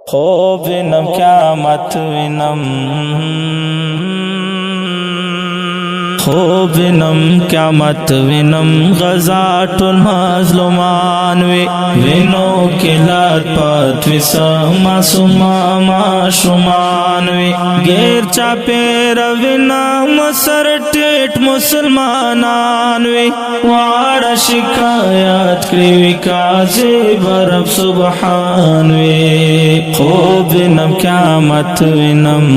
خوب وینم قیامت وینم خوب وینم قیامت وینم غزا ټول مظلومان وی وینو کلات پات وسا معصومان وی غیر چا پیر وینم سر ټیټ مسلمانان وی واړه شکایت کړی وی قاضي رب سبحان وی خوب وینم قیامت وینم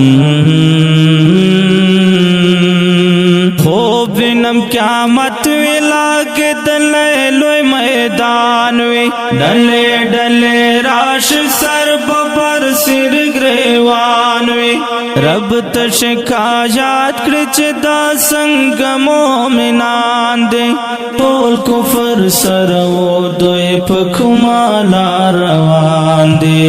خوب وینم قیامت وی لاګ دلې لوی میدان وی ډلې ډلې راش سر ببر سر گریوان وی رب ته شکایت کړی چې دا څنګه مومنان دي ټول کفر سره و دوی په کومه لار روان دي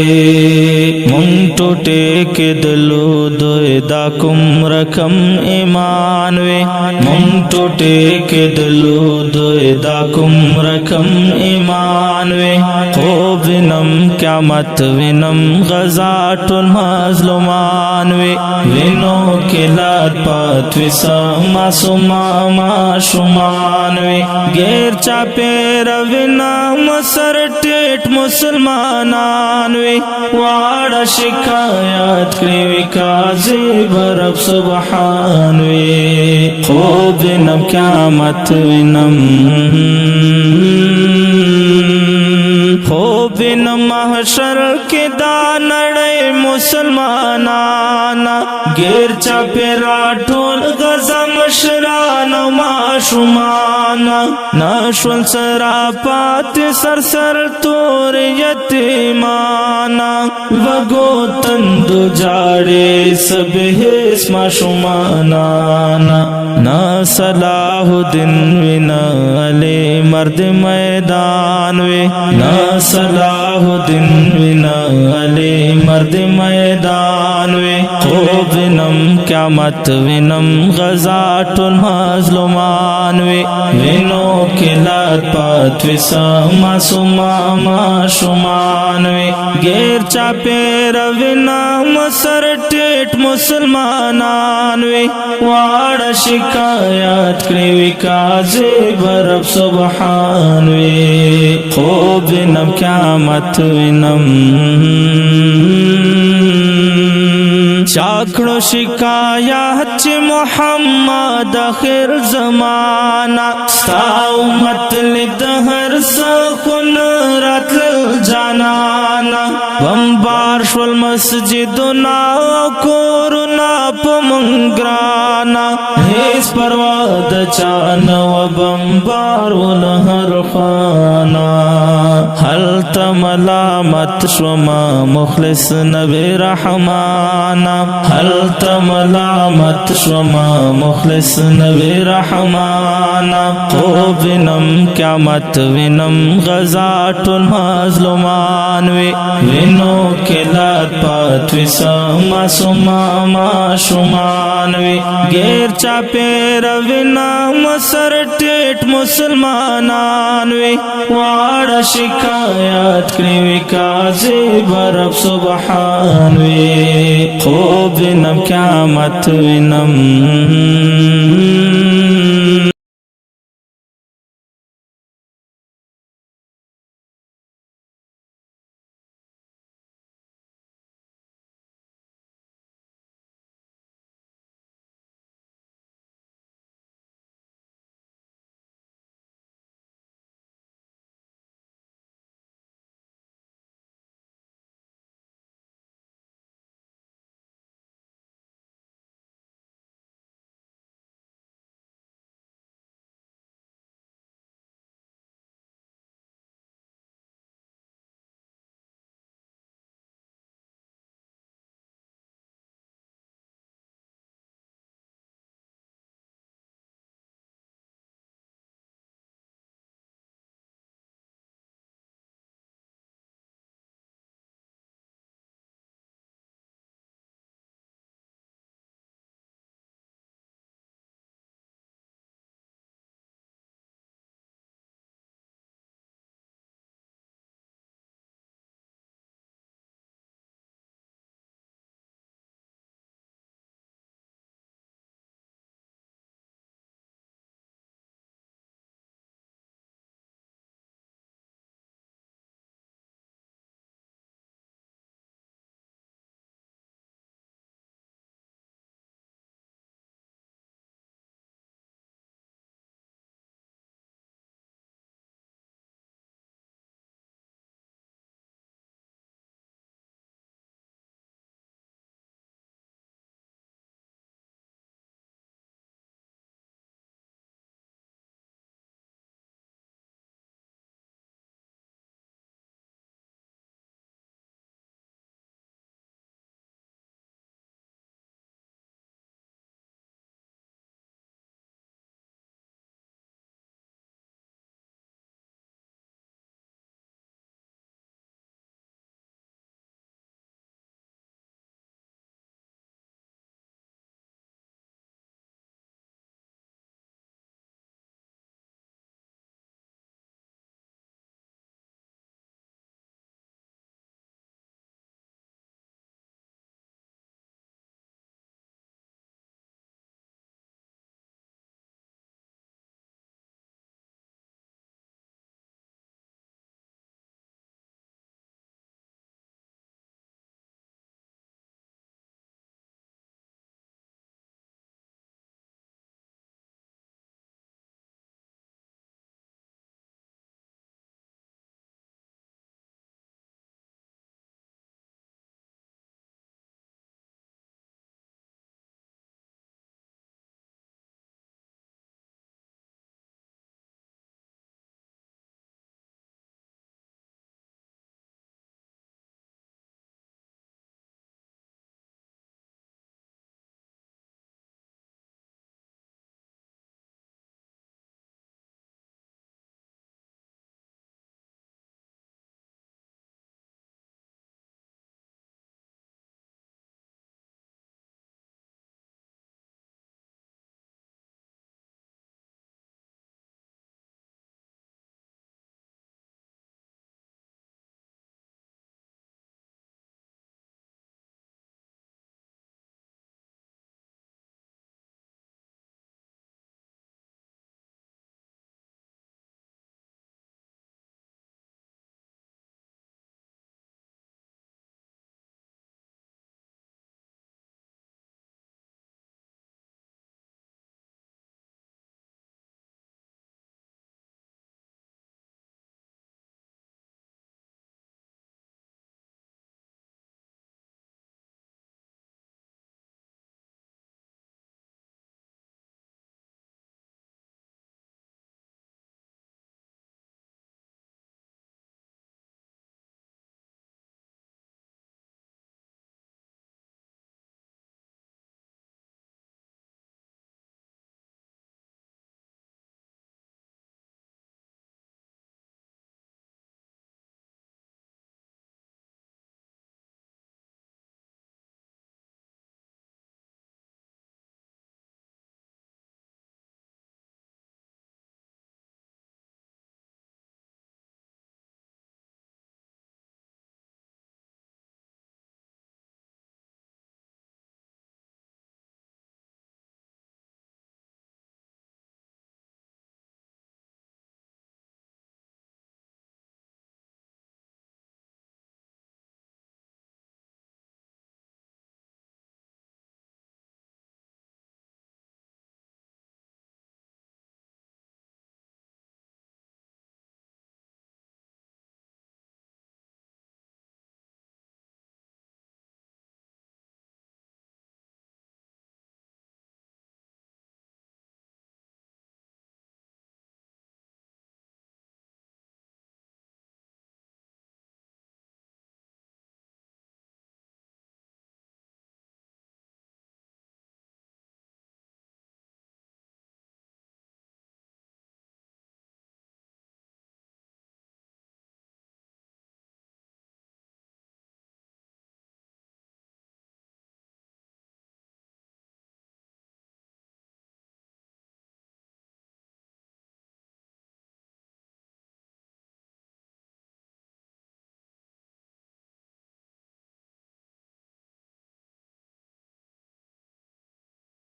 مونږ ټوټې کېدلو دوی دا کوم رقم ایمان وی مونږ ټوټې کېدلو دوی دا کوم رقم ایمان وی خوب وینم قیامت وینم غزا ټول مظلومان وی وینو کلات پات وسا معصومان وی غیر چا پیر وینم سر ټیټ مسلمانان وی واړه شکایت کړی وی قاضي رب سبحان وی خوب وینم قیامت وینم خوب وینم محشر کې دا نړۍ مسلمانان غیر چا پیرا ټول غزا مشران او معصومان ناشول سرا پات سر سر تور یتیمان وګو تندو جاړې سب هیڅ معصومان نا صلاح الدین وینا علی مرد میدان وی نا صلاح الدین وینا علی مرد میدان وی خوب وینم قیامت وینم غزا ټول مظلومان وی وینو کلات پات وسا معصومان وی غیر چا پیر وینم سر ټیټ مسلمانان وی واړه شکایت کړی وی قاضي رب سبحان وی خوب وینم قیامت وینم چاکړو شکایت چې محمد اخر زمانہ ستا امت لید هر سخن راتل جانانا بمبار شول مسجدنا کورنا پمنگرانا هیس پرواد چانا و بمبار ولهر خانا حل تملامت شوما مخلص نبی رحمانا حل تملامت شوما مخلص نبی رحمانا خوب وینم قیامت وینم غزا ټول مظلومان وی وینو کلات پات وسا معصومان وی غیر چا پیر وینم سر ټیټ مسلمانان وی واړه شکایت کړی وی قاضي رب سبحان وی خوب وینم قیامت وینم